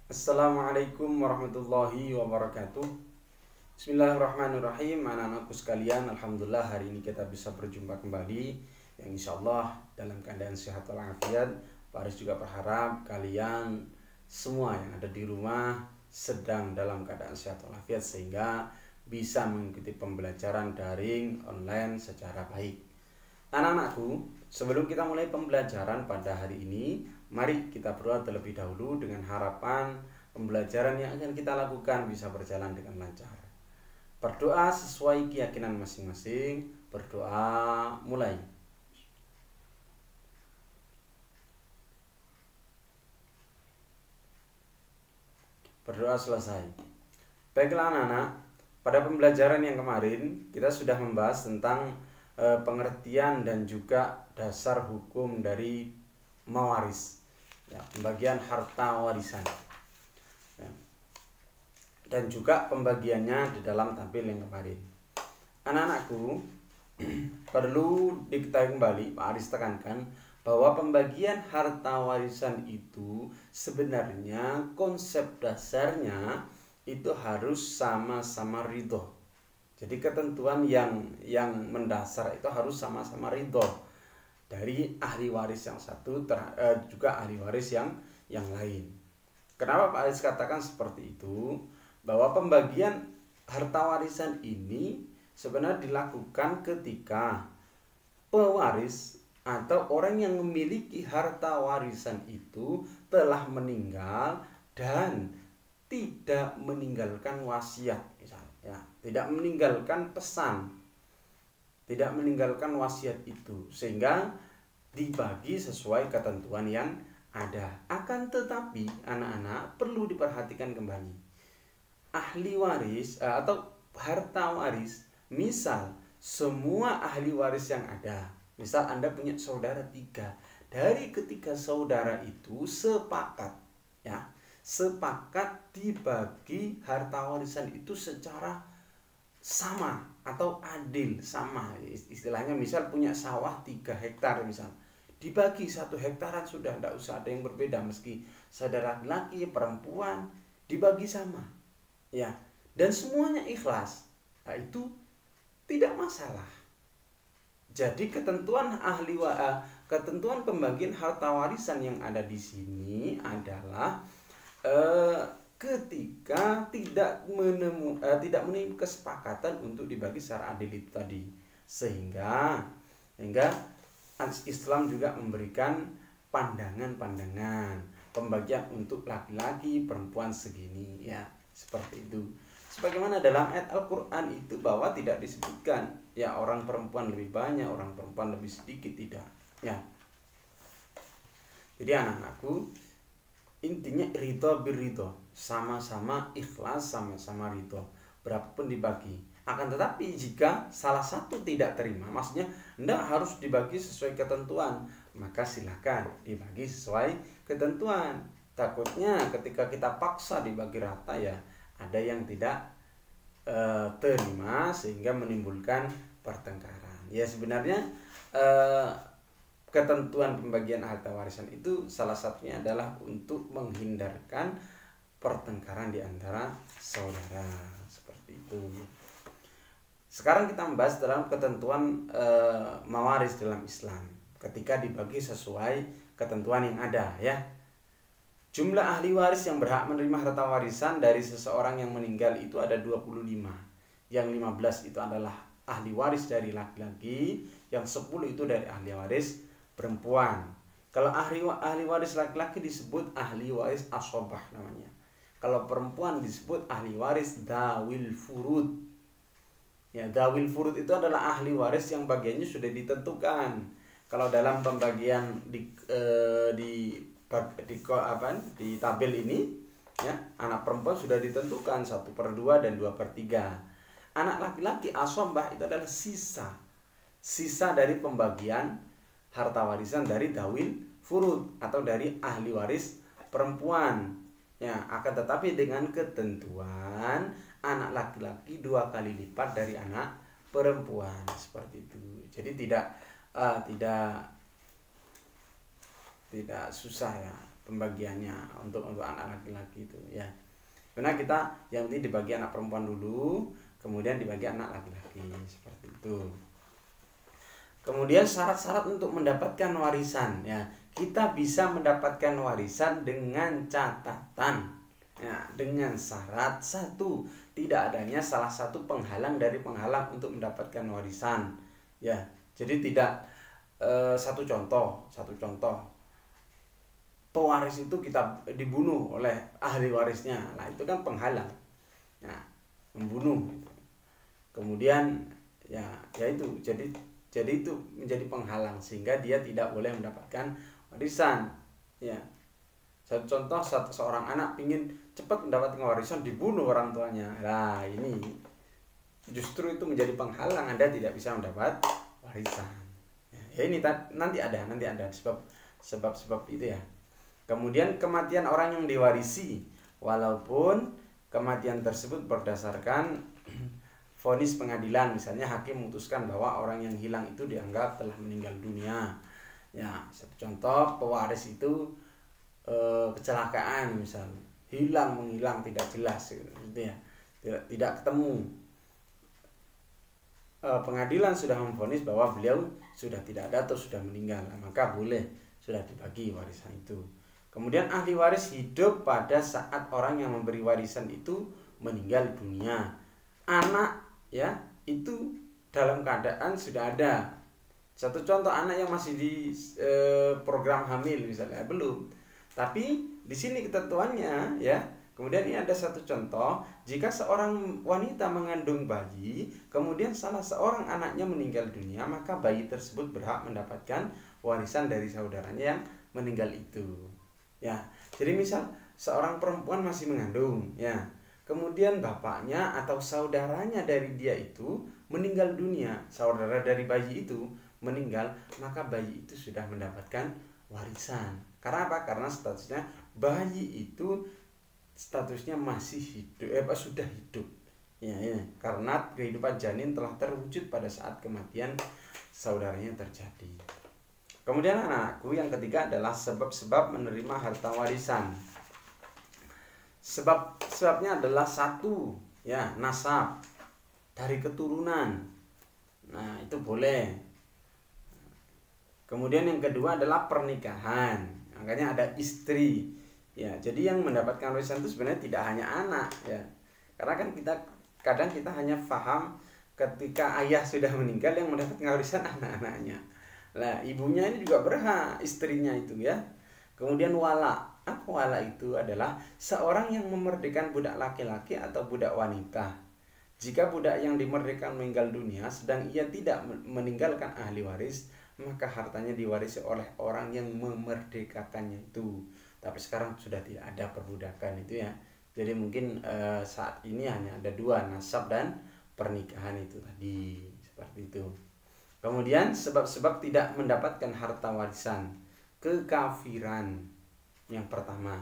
Assalamualaikum warahmatullahi wabarakatuh. Bismillahirrahmanirrahim. Anak-anakku sekalian, alhamdulillah hari ini kita bisa berjumpa kembali, yang insya Allah dalam keadaan sehat walafiat. Pak Aris juga berharap kalian semua yang ada di rumah sedang dalam keadaan sehat walafiat sehingga bisa mengikuti pembelajaran daring online secara baik. Anak-anakku, sebelum kita mulai pembelajaran pada hari ini, mari kita berdoa terlebih dahulu dengan harapan pembelajaran yang akan kita lakukan bisa berjalan dengan lancar. Berdoa sesuai keyakinan masing-masing. Berdoa mulai. Berdoa selesai. Baiklah anak-anak, pada pembelajaran yang kemarin kita sudah membahas tentang pengertian dan juga dasar hukum dari mewaris, ya, pembagian harta warisan, ya, dan juga pembagiannya di dalam tampil yang kemarin. Anak-anakku, perlu diketahui kembali, Pak Aris tekankan bahwa pembagian harta warisan itu sebenarnya konsep dasarnya itu harus sama-sama ridho. Jadi ketentuan yang mendasar itu harus sama-sama ridho dari ahli waris yang satu juga ahli waris yang lain. Kenapa Pak Aris katakan seperti itu? Bahwa pembagian harta warisan ini sebenarnya dilakukan ketika pewaris atau orang yang memiliki harta warisan itu telah meninggal dan tidak meninggalkan wasiat, misalnya, ya, tidak meninggalkan pesan, tidak meninggalkan wasiat itu, sehingga dibagi sesuai ketentuan yang ada. Akan tetapi anak-anak perlu diperhatikan kembali, ahli waris atau harta waris, misal semua ahli waris yang ada, misal Anda punya saudara 3, dari ketiga saudara itu sepakat, ya, sepakat dibagi harta warisan itu secara sama atau adil, sama istilahnya. Misal punya sawah 3 hektar, misal dibagi 1 hektaran, sudah tidak usah ada yang berbeda, meski saudara laki perempuan dibagi sama, ya, dan semuanya ikhlas, nah, itu tidak masalah. Jadi ketentuan pembagian harta warisan yang ada di sini adalah ketika tidak menemui kesepakatan untuk dibagi secara adil itu tadi, sehingga Islam juga memberikan pandangan pembagian untuk laki-laki perempuan segini, ya, seperti itu. Sebagaimana dalam ayat Al-Quran itu bahwa tidak disebutkan ya orang perempuan lebih banyak, orang perempuan lebih sedikit, tidak, ya. Jadi anak-anakku, intinya ridho birridho, sama-sama ikhlas, sama-sama ridho, berapapun dibagi. Akan tetapi jika salah satu tidak terima, maksudnya tidak harus dibagi sesuai ketentuan, maka silakan dibagi sesuai ketentuan. Takutnya ketika kita paksa dibagi rata, ya ada yang tidak terima sehingga menimbulkan pertengkaran. Ya sebenarnya ketentuan pembagian harta warisan itu salah satunya adalah untuk menghindarkan pertengkaran di antara saudara, seperti itu. Sekarang kita membahas dalam ketentuan mawaris dalam Islam ketika dibagi sesuai ketentuan yang ada, ya. Jumlah ahli waris yang berhak menerima harta warisan dari seseorang yang meninggal itu ada 25. Yang 15 itu adalah ahli waris dari laki-laki, yang 10 itu dari ahli waris perempuan. Kalau ahli waris laki-laki disebut ahli waris asobah namanya. Kalau perempuan disebut ahli waris dawil furud. Ya, dawil furud itu adalah ahli waris yang bagiannya sudah ditentukan. Kalau dalam pembagian di tabel ini, ya, anak perempuan sudah ditentukan 1/2 dan 2/3. Anak laki-laki asobah itu adalah sisa dari pembagian harta warisan dari dawil furud atau dari ahli waris perempuan, ya. Akan tetapi dengan ketentuan anak laki-laki 2 kali lipat dari anak perempuan, seperti itu. Jadi tidak susah, ya. pembagiannya untuk anak laki-laki itu ya. Karena kita yang penting dibagi anak perempuan dulu, kemudian dibagi anak laki-laki seperti itu. Kemudian syarat-syarat untuk mendapatkan warisan ya, kita bisa mendapatkan warisan dengan catatan ya, dengan syarat satu, tidak adanya salah satu penghalang dari penghalang untuk mendapatkan warisan ya. Jadi tidak satu contoh pewaris itu kita dibunuh oleh ahli warisnya, nah itu kan penghalang ya, membunuh. Kemudian ya itu jadi itu menjadi penghalang sehingga dia tidak boleh mendapatkan warisan ya. Satu contoh, seorang anak ingin cepat mendapatkan warisan, dibunuh orang tuanya, nah ini justru itu menjadi penghalang, Anda tidak bisa mendapat warisan ya. Ini nanti ada sebab itu ya. Kemudian kematian orang yang diwarisi, walaupun kematian tersebut berdasarkan vonis pengadilan, misalnya hakim memutuskan bahwa orang yang hilang itu dianggap telah meninggal dunia ya. Satu contoh, pewaris itu kecelakaan, misal menghilang tidak jelas gitu ya, tidak ketemu. Pengadilan sudah memvonis bahwa beliau sudah tidak ada atau sudah meninggal, maka boleh sudah dibagi warisan itu. Kemudian ahli waris hidup pada saat orang yang memberi warisan itu meninggal dunia. Anak ya itu dalam keadaan sudah ada. Satu contoh, anak yang masih di program hamil misalnya, belum. Tapi di sini ketentuannya ya. Kemudian ini ada satu contoh, jika seorang wanita mengandung bayi, kemudian salah seorang anaknya meninggal dunia, maka bayi tersebut berhak mendapatkan warisan dari saudaranya yang meninggal itu. Ya, jadi misal seorang perempuan masih mengandung, ya, kemudian bapaknya atau saudaranya dari dia itu meninggal dunia, saudara dari bayi itu meninggal, maka bayi itu sudah mendapatkan warisan. Karena apa? Karena statusnya bayi itu statusnya masih hidup, sudah hidup. Ya, karena kehidupan janin telah terwujud pada saat kematian saudaranya terjadi. Kemudian anakku yang ketiga adalah sebab-sebab menerima harta warisan. Sebabnya adalah satu, ya, nasab dari keturunan. Nah, itu boleh. Kemudian yang kedua adalah pernikahan. Makanya ada istri. Ya, jadi yang mendapatkan warisan itu sebenarnya tidak hanya anak, ya. Karena kan kadang kita hanya paham ketika ayah sudah meninggal yang mendapatkan warisan anak-anaknya. Nah, ibunya ini juga berhak, istrinya itu ya. Kemudian wala. Apa wala itu? Adalah seorang yang memerdekakan budak laki-laki atau budak wanita. Jika budak yang dimerdekakan meninggal dunia sedang ia tidak meninggalkan ahli waris, maka hartanya diwarisi oleh orang yang memerdekakannya itu. Tapi sekarang sudah tidak ada perbudakan itu ya. Jadi mungkin saat ini hanya ada dua, nasab dan pernikahan itu tadi, seperti itu. Kemudian sebab-sebab tidak mendapatkan harta warisan, kekafiran yang pertama.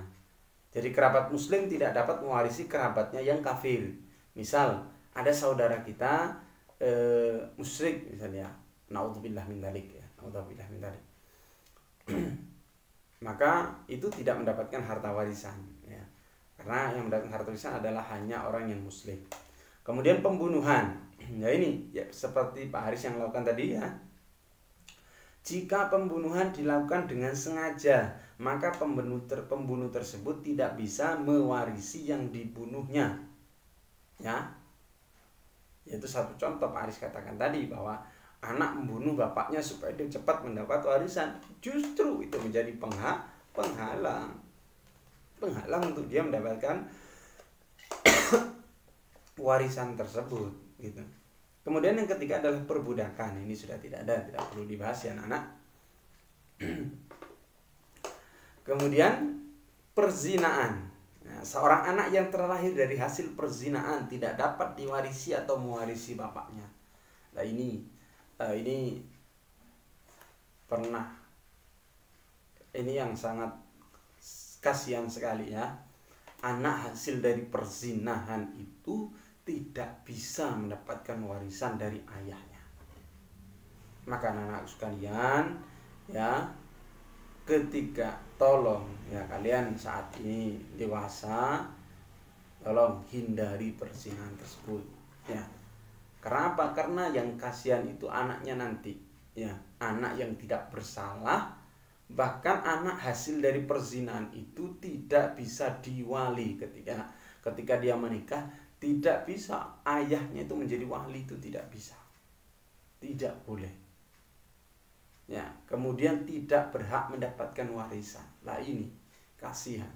Jadi kerabat muslim tidak dapat mewarisi kerabatnya yang kafir. Misal ada saudara kita musyrik misalnya, naudzubillah min dzalik ya, naudzubillah min dzalik. Maka itu tidak mendapatkan harta warisan ya. Karena yang mendapatkan harta warisan adalah hanya orang yang muslim. Kemudian pembunuhan. Ya ini ya seperti Pak Haris yang lakukan tadi ya. Jika pembunuhan dilakukan dengan sengaja, maka pembunuh tersebut tidak bisa mewarisi yang dibunuhnya. Ya. Yaitu satu contoh Pak Haris katakan tadi bahwa anak membunuh bapaknya supaya dia cepat mendapat warisan. Justru itu menjadi penghalang untuk dia mendapatkan warisan tersebut gitu. Kemudian yang ketiga adalah perbudakan. Ini sudah tidak perlu dibahas ya anak-anak. Kemudian perzinaan. Nah, seorang anak yang terlahir dari hasil perzinaan tidak dapat diwarisi atau mewarisi bapaknya. Nah ini pernah, ini yang sangat kasihan sekali ya. Anak hasil dari perzinahan itu tidak bisa mendapatkan warisan dari ayahnya. Maka anak-anak sekalian ya, ketika tolong ya kalian saat ini dewasa, tolong hindari perzinahan tersebut ya. Karena apa? Karena yang kasihan itu anaknya nanti ya, anak yang tidak bersalah, bahkan anak hasil dari perzinahan itu tidak bisa diwali ketika dia menikah, tidak bisa ayahnya itu menjadi wali, itu tidak bisa, tidak boleh ya. Kemudian tidak berhak mendapatkan warisan. Lah ini kasihan,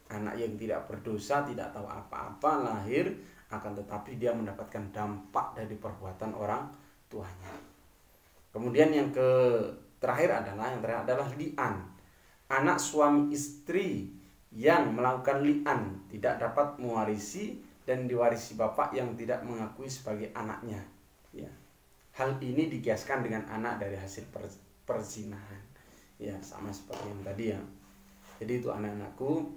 anak yang tidak berdosa, tidak tahu apa-apa, lahir akan tetapi dia mendapatkan dampak dari perbuatan orang tuanya. Kemudian yang terakhir adalah li'an. Anak suami istri yang melakukan li'an tidak dapat mewarisi dan diwarisi bapak yang tidak mengakui sebagai anaknya ya. Hal ini dikiaskan dengan anak dari hasil perzinahan ya, sama seperti yang tadi ya. Jadi itu anak-anakku,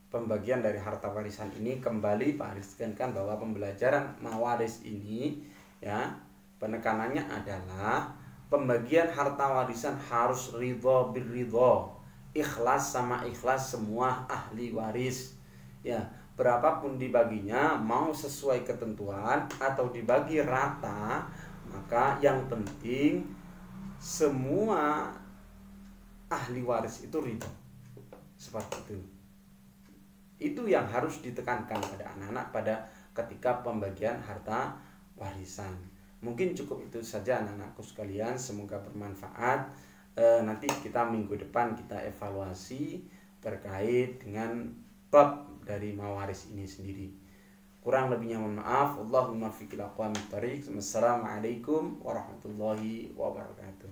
pembagian dari harta warisan ini kembali Pak Haris tekankan bahwa pembelajaran mawaris ini ya, penekanannya adalah pembagian harta warisan harus ridho birridho, ikhlas sama ikhlas semua ahli waris ya. Berapapun dibaginya, mau sesuai ketentuan atau dibagi rata, maka yang penting semua ahli waris itu ridho, seperti itu. Itu yang harus ditekankan pada anak-anak pada ketika pembagian harta warisan. Mungkin cukup itu saja anak-anakku sekalian, semoga bermanfaat. Nanti kita minggu depan kita evaluasi terkait dengan bab dari mawaris ini sendiri. Kurang lebihnya mohon maaf. Allahumma fiqil aqwamit thariq. Wassalamualaikum warahmatullahi wabarakatuh.